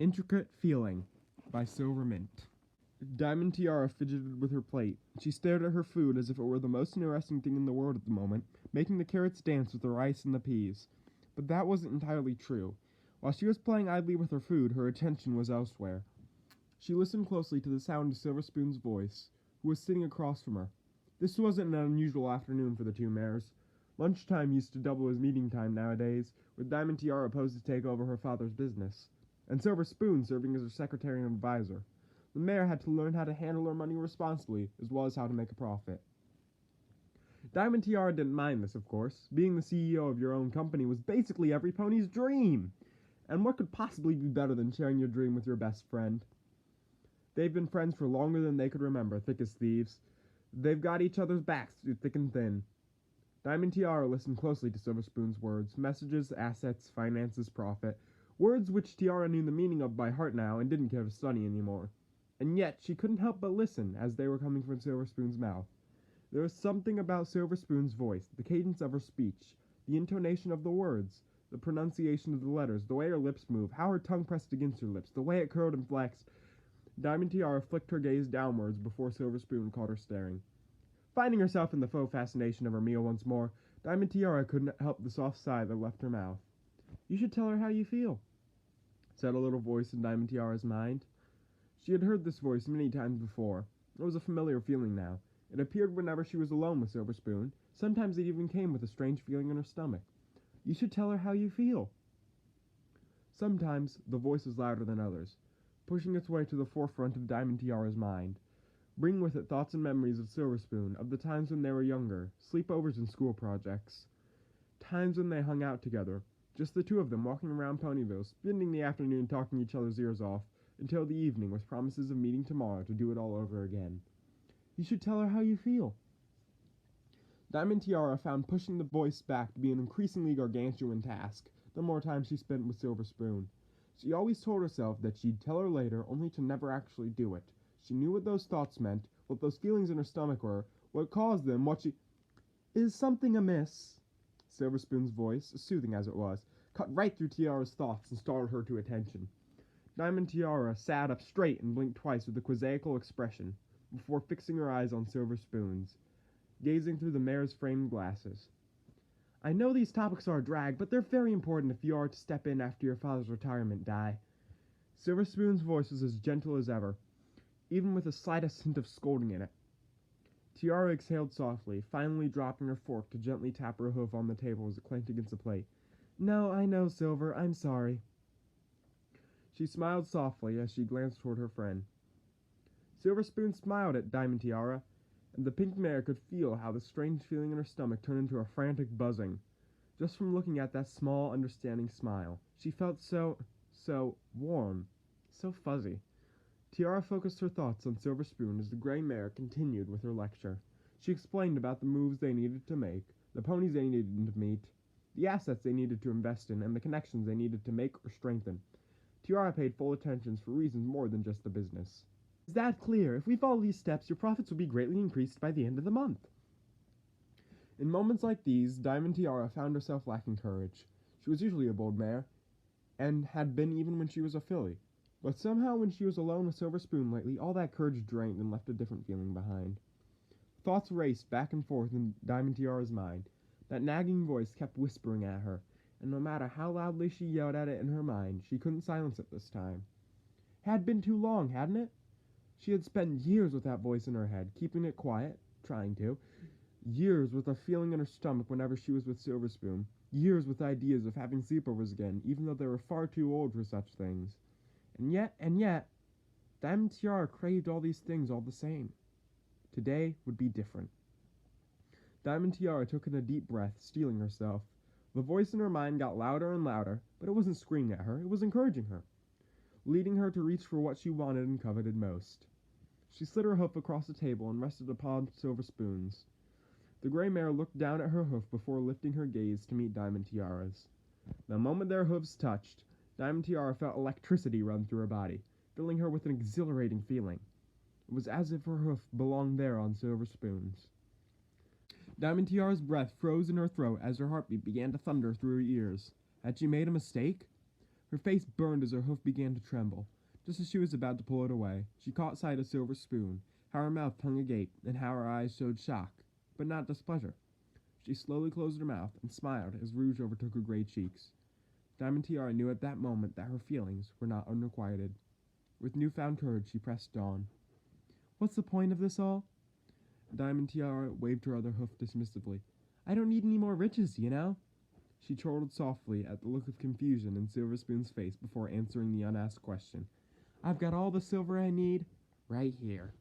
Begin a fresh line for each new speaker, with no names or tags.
Intricate Feeling by Silver Mint. Diamond Tiara fidgeted with her plate. She stared at her food as if it were the most interesting thing in the world at the moment, making the carrots dance with the rice and the peas. But that wasn't entirely true. While she was playing idly with her food, her attention was elsewhere. She listened closely to the sound of Silver Spoon's voice, who was sitting across from her. This wasn't an unusual afternoon for the two mares. Lunchtime used to double as meeting time nowadays, with Diamond Tiara posed to take over her father's business, and Silver Spoon serving as her secretary and advisor. The mayor had to learn how to handle her money responsibly, as well as how to make a profit. Diamond Tiara didn't mind this, of course. Being the CEO of your own company was basically every pony's dream. And what could possibly be better than sharing your dream with your best friend? They've been friends for longer than they could remember, thick as thieves. They've got each other's backs through thick and thin. Diamond Tiara listened closely to Silver Spoon's words: messages, assets, finances, profit. Words which Tiara knew the meaning of by heart now and didn't care to study anymore. And yet she couldn't help but listen as they were coming from Silver Spoon's mouth. There was something about Silver Spoon's voice, the cadence of her speech, the intonation of the words, the pronunciation of the letters, the way her lips moved, how her tongue pressed against her lips, the way it curled and flexed. Diamond Tiara flicked her gaze downwards before Silver Spoon caught her staring. Finding herself in the faux fascination of her meal once more, Diamond Tiara couldn't help the soft sigh that left her mouth. "You should tell her how you feel," said a little voice in Diamond Tiara's mind. She had heard this voice many times before. It was a familiar feeling now. It appeared whenever she was alone with Silver Spoon. Sometimes it even came with a strange feeling in her stomach. "You should tell her how you feel." Sometimes the voice was louder than others, pushing its way to the forefront of Diamond Tiara's mind, bringing with it thoughts and memories of Silver Spoon, of the times when they were younger, sleepovers and school projects, times when they hung out together, just the two of them walking around Ponyville, spending the afternoon talking each other's ears off, until the evening, with promises of meeting tomorrow to do it all over again. "You should tell her how you feel." Diamond Tiara found pushing the voice back to be an increasingly gargantuan task, the more time she spent with Silver Spoon. She always told herself that she'd tell her later, only to never actually do it. She knew what those thoughts meant, what those feelings in her stomach were, what caused them, what she... "Is something amiss?" Silver Spoon's voice, soothing as it was, cut right through Tiara's thoughts and startled her to attention. Diamond Tiara sat up straight and blinked twice with a quizzical expression, before fixing her eyes on Silver Spoon's, gazing through the mare's framed glasses. "I know these topics are a drag, but they're very important if you are to step in after your father's retirement, Di." Silver Spoon's voice was as gentle as ever, even with the slightest hint of scolding in it. Tiara exhaled softly, finally dropping her fork to gently tap her hoof on the table as it clanked against the plate. "No, I know, Silver. I'm sorry." She smiled softly as she glanced toward her friend. Silver Spoon smiled at Diamond Tiara, and the pink mare could feel how the strange feeling in her stomach turned into a frantic buzzing, just from looking at that small, understanding smile. She felt so warm, so fuzzy. Tiara focused her thoughts on Silver Spoon as the gray mare continued with her lecture. She explained about the moves they needed to make, the ponies they needed to meet, the assets they needed to invest in, and the connections they needed to make or strengthen. Tiara paid full attention for reasons more than just the business. "Is that clear? If we follow these steps, your profits will be greatly increased by the end of the month." In moments like these, Diamond Tiara found herself lacking courage. She was usually a bold mare, and had been even when she was a filly. But somehow when she was alone with Silver Spoon lately, all that courage drained and left a different feeling behind. Thoughts raced back and forth in Diamond Tiara's mind. That nagging voice kept whispering at her, and no matter how loudly she yelled at it in her mind, she couldn't silence it this time. Had been too long, hadn't it? She had spent years with that voice in her head, keeping it quiet, trying to. Years with a feeling in her stomach whenever she was with Silver Spoon. Years with ideas of having sleepovers again, even though they were far too old for such things. And yet, Diamond Tiara craved all these things all the same. Today would be different. Diamond Tiara took in a deep breath, steeling herself. The voice in her mind got louder and louder, but it wasn't screaming at her, it was encouraging her, leading her to reach for what she wanted and coveted most. She slid her hoof across the table and rested upon Silver Spoon's. The gray mare looked down at her hoof before lifting her gaze to meet Diamond Tiara's. The moment their hooves touched, Diamond Tiara felt electricity run through her body, filling her with an exhilarating feeling. It was as if her hoof belonged there on Silver Spoon's. Diamond Tiara's breath froze in her throat as her heartbeat began to thunder through her ears. Had she made a mistake? Her face burned as her hoof began to tremble. Just as she was about to pull it away, she caught sight of Silver Spoon, how her mouth hung agape, and how her eyes showed shock, but not displeasure. She slowly closed her mouth and smiled as rouge overtook her gray cheeks. Diamond Tiara knew at that moment that her feelings were not unrequited. With newfound courage, she pressed on. What's the point of this all? Diamond Tiara waved her other hoof dismissively. I don't need any more riches, you know? She chortled softly at the look of confusion in Silver Spoon's face before answering the unasked question. I've got all the silver I need right here.